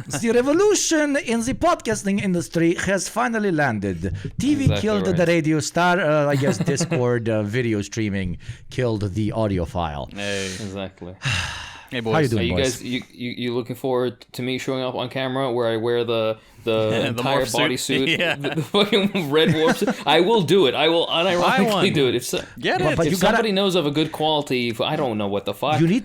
The revolution in the podcasting industry has finally landed. TV killed the radio star. I guess Discord video streaming killed the audiophile. Hey. Exactly. Hey boys, how you doing, you boys? guys? You looking forward to me showing up on camera where I wear the entire bodysuit, the fucking red warp suit? I will do it. I will unironically do it. If somebody knows of a good quality, I don't know what the fuck. You need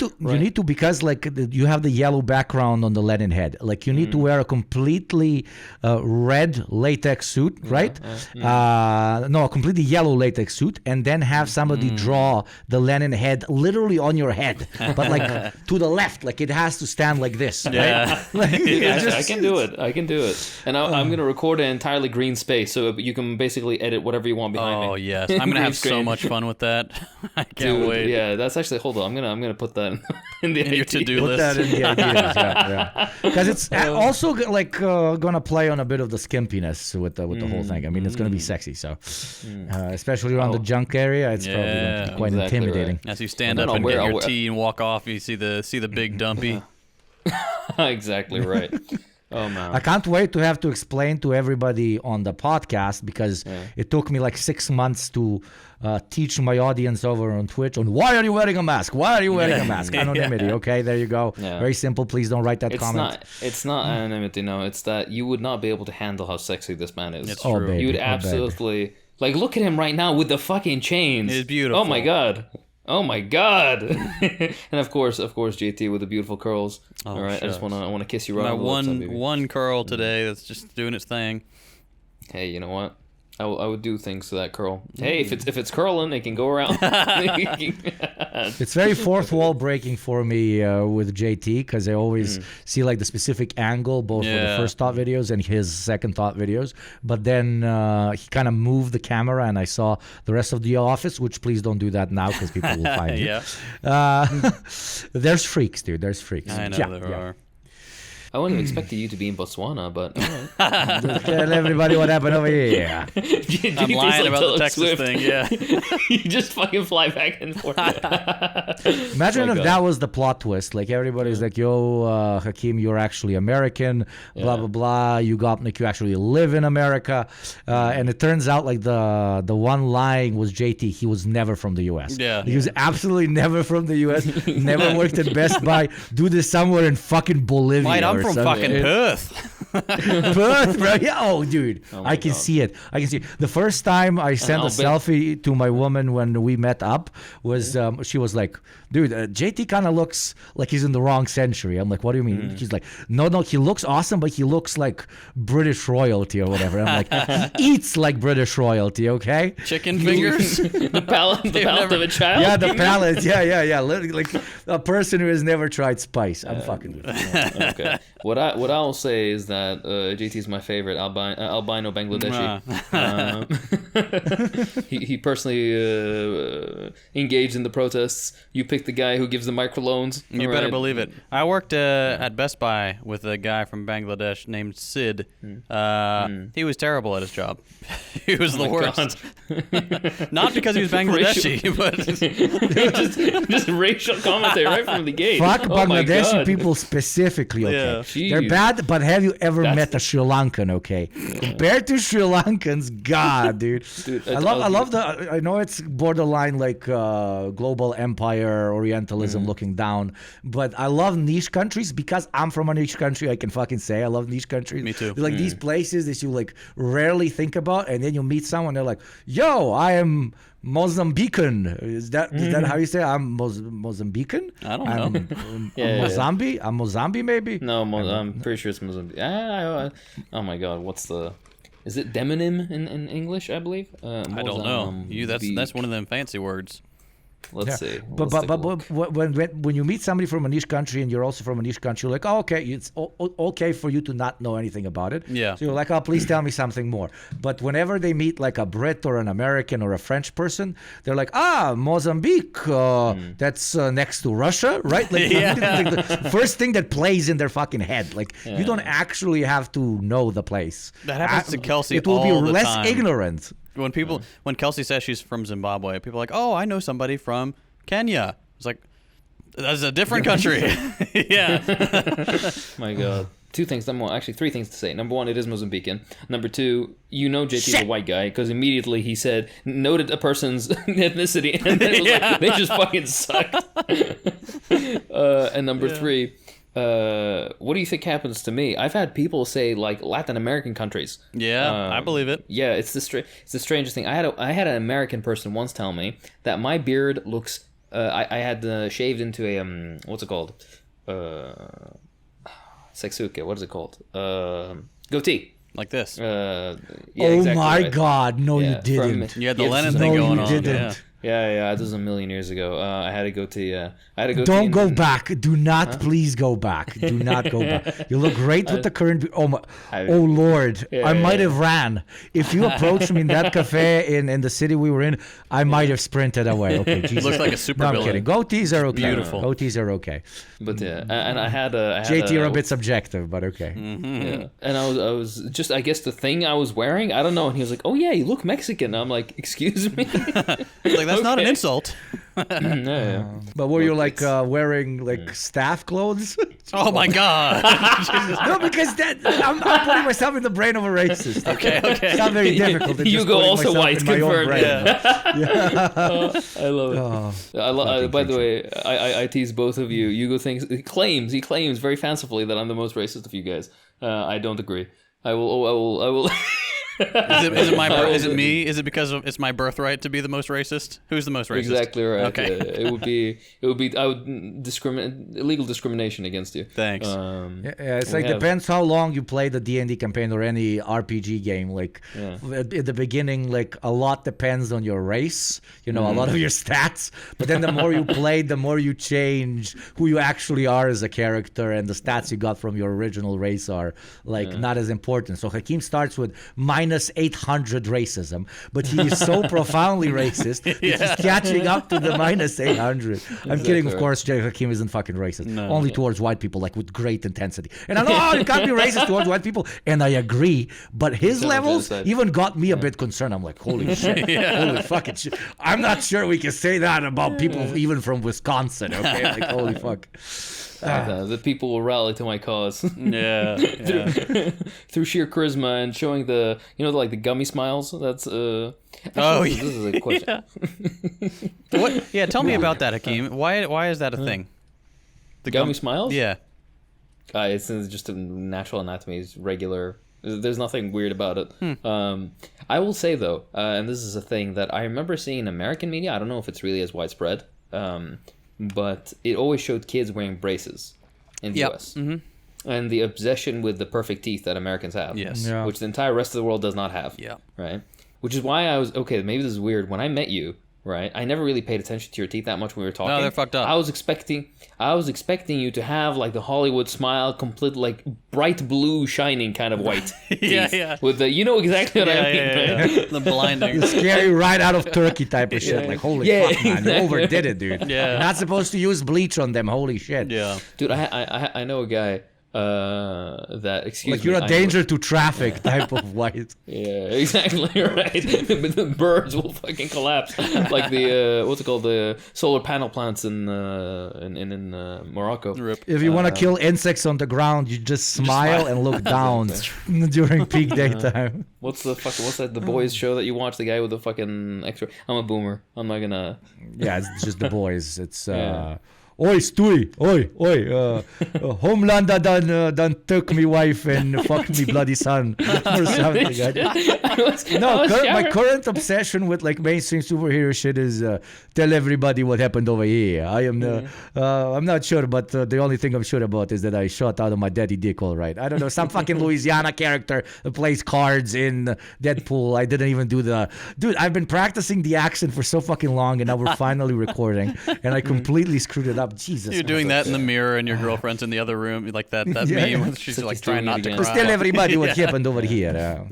to because like you have the yellow background on the Lenin head. Like you need to wear a completely red latex suit, right? No, a completely yellow latex suit, and then have somebody draw the Lenin head literally on your head, but like to the left, like it has to stand like this. Yeah, right? Like, I can do it. And I'm going to record an entirely green space, so you can basically edit whatever you want behind me. Oh yes, I'm going to have so much fun with that. I can't wait. Yeah, that's actually. Hold on, I'm gonna put that in your to-do list. Put that in the ideas, yeah. Because it's also like going to play on a bit of the skimpiness with the whole thing. I mean, it's going to be sexy, so especially around the junk area, it's probably going to be quite intimidating. Right. As you stand up and get your tea and walk off, you see the big dumpy. Exactly right. Oh man! I can't wait to have to explain to everybody on the podcast because it took me like 6 months to teach my audience over on Twitch on why are you wearing a mask? Why are you wearing a mask? Anonymity. Okay, there you go. Yeah. Very simple. Please don't write that comment. It's not anonymity. No, it's that you would not be able to handle how sexy this man is. It's true. You would absolutely like look at him right now with the fucking chains. It's beautiful. Oh my god. And of course, JT with the beautiful curls. Oh, all right, shucks. I want to kiss you right on the lips, one curl today that's just doing its thing. Hey, you know what? I would do things to that curl. Hey, if it's curling, it can go around. It's very fourth wall breaking for me with JT because I always see like the specific angle both for the first thought videos and his second thought videos. But then he kind of moved the camera and I saw the rest of the office, which please don't do that now because people will find you. There's freaks, dude. There's freaks. I know there are. I wouldn't have expected you to be in Botswana, but tell everybody what happened over here. I'm lying about the Texas thing, You just fucking fly back and forth. Imagine if that was the plot twist. Like everybody's like, yo, Hakeem, you're actually American, blah, blah, blah. You actually live in America. And it turns out like the one lying was JT. He was never from the U.S. He was absolutely never from the U.S. Never worked at Best Buy. Do this somewhere in fucking Bolivia. Mate, I'm from fucking Perth. Perth, bro. Yeah. Oh, dude. I can see it. The first time I sent a selfie to my woman when we met up was she was like, dude, JT kind of looks like he's in the wrong century. I'm like, what do you mean? She's like, no, he looks awesome, but he looks like British royalty or whatever. I'm like, he eats like British royalty, okay? Chicken fingers? the palate of a child? Yeah, the palate. Yeah. Like a person who has never tried spice. I'm fucking with you. Okay. What I'll say is that JT is my favorite albino Bangladeshi. He personally engaged in the protests. You picked the guy who gives the microloans. You better believe it. I worked at Best Buy with a guy from Bangladesh named Sid. He was terrible at his job. He was the worst. Not because he was Bangladeshi, but just racial commentary right from the gate. Fuck Bangladeshi people specifically, okay? They're bad, but have you ever met a Sri Lankan, okay? Compared to Sri Lankans, God, dude. I love I know it's borderline like global empire, Orientalism looking down, but I love niche countries because I'm from a niche country. I can fucking say I love niche countries. Me too. They're like these places that you like rarely think about, and then you meet someone, they're like, yo, I am Mozambican. Is that how you say it? I'm Mozambican? I don't know. Mozambique? I'm Mozambique maybe? No, I'm pretty sure it's Mozambique. Oh my god, is it demonym in English, I believe? I don't know. That's one of them fancy words. Let's see. But when you meet somebody from a niche country and you're also from a niche country, you're like, oh, okay, it's okay for you to not know anything about it. Yeah. So you're like, oh, please tell me something more. But whenever they meet like a Brit or an American or a French person, they're like, Mozambique, that's next to Russia, right? Like, like the first thing that plays in their fucking head. Like, you don't actually have to know the place. That happens to Kelsey all the time. It will be less time. Ignorant. When Kelsey says she's from Zimbabwe, people are like, oh, I know somebody from Kenya. It's like, that's a different country. Yeah. My God. two things. Actually, three things to say. Number one, it is Mozambican. Number two, JP's a white guy because immediately he noted a person's ethnicity, and then it was like, they just fucking sucked. And number three, what do you think happens to me? I've had people say like Latin American countries. Yeah, I believe it. Yeah, it's the strangest thing. I had an American person once tell me that my beard looks. I had shaved into a what's it called? Seksuke. What is it called? Goatee. Like this. Yeah, oh exactly my right. God! No, you didn't. You had the Lennon thing going on. Didn't. Yeah. This was a million years ago. I had a goatee. Don't go back. Do not please go back. Do not go back. You look great with the current. Oh Lord! I might have ran. If you approached me in that cafe in the city we were in, I might have sprinted away. Okay, Jesus. Looks like a super I'm villain. kidding. Goatees are okay. Beautiful. Goatees are okay. But yeah, and I had JT, you're a bit subjective, but okay. Mm-hmm. Yeah, and I was just, I guess the thing I was wearing, I don't know, and he was like, "Oh yeah, you look Mexican." I'm like, "Excuse me." Like that's not an insult. Yeah. But were you like wearing like staff clothes? Oh my God! No, because I'm putting myself in the brain of a racist. Okay. It's not very difficult. It's just Hugo putting also myself white, in my own confirmed. brain. Yeah. I love it. Oh, By the way, I tease both of you. Hugo he claims very fancifully that I'm the most racist of you guys. I don't agree. I will. Is it me? Is it because it's my birthright to be the most racist? Who's the most racist? Exactly right. Okay. Yeah, it would be. I would discriminate, illegal discrimination against you. Thanks. It's like depends how long you play the D&D campaign or any RPG game. Like at the beginning, like a lot depends on your race. A lot of your stats. But then the more you play, the more you change who you actually are as a character, and the stats you got from your original race are like not as important. So Hakeem starts with minus 800 racism, but he is so profoundly racist that he's catching up to the minus 800. I'm kidding, of course. Hakeem isn't fucking racist. Only towards white people, like with great intensity. And I know you can't be racist towards white people, and I agree. But his levels even got me a bit concerned. I'm like, holy shit, holy fucking shit. I'm not sure we can say that about people even from Wisconsin. Okay, like holy fuck. The people will rally to my cause. Through sheer charisma and showing the the gummy smiles. That's this is a question. What? Yeah, tell me about that, Hakeem. Why is that a thing? The gummy smiles? Yeah. It's just a natural anatomy. It's regular. There's nothing weird about it. I will say though, and this is a thing that I remember seeing in American media. I don't know if it's really as widespread. But it always showed kids wearing braces in the US. Mm-hmm. And the obsession with the perfect teeth that Americans have. Yes. Yeah. Which the entire rest of the world does not have. Yeah. Right? Which is why I was, maybe this is weird. When I met you, right, I never really paid attention to your teeth that much when we were talking. No, they're fucked up. I was expecting you to have like the Hollywood smile, complete like bright blue shining kind of white teeth. With the, exactly what I mean, right? The blinding. The scary right out of Turkey type of shit. Like, holy fuck, man. Exactly. You overdid it, dude. Yeah. You're not supposed to use bleach on them. Holy shit. Yeah. Dude, I know a guy that, excuse like me. you're a danger to traffic type of white. Yeah, exactly right. The birds will fucking collapse, like the what's it called, the solar panel plants in Morocco. Rip. If you want to kill insects on the ground, you just smile and look down during peak daytime. What's that? The boys show that you watch? The guy with the fucking extra. I'm a boomer. I'm not gonna. Yeah, it's just the boys. It's Oi, Stewie, oi. Homelander done took me wife and fucked me bloody son or something. My current obsession with like mainstream superhero shit is tell everybody what happened over here. I am I'm not sure, but the only thing I'm sure about is that I shot out of my daddy dick. All right, I don't know, some fucking Louisiana character that plays cards in Deadpool. I didn't even do dude. I've been practicing the accent for so fucking long, and now we're finally recording, and I completely screwed it up. Jesus. You're doing that in the mirror and your girlfriend's in the other room, like that meme. She's like trying not to cry. Tell everybody what happened over here.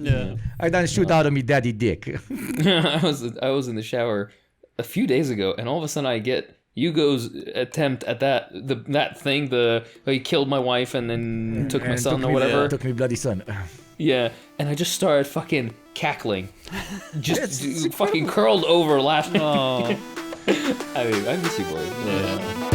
I done shoot out of me daddy dick. I was in the shower a few days ago, and all of a sudden I get Hugo's attempt at that thing, he killed my wife and then took my son or whatever. Took me bloody son. Yeah, and I just started fucking cackling. Just fucking curled over laughing. Oh. I miss you, boys. Yeah.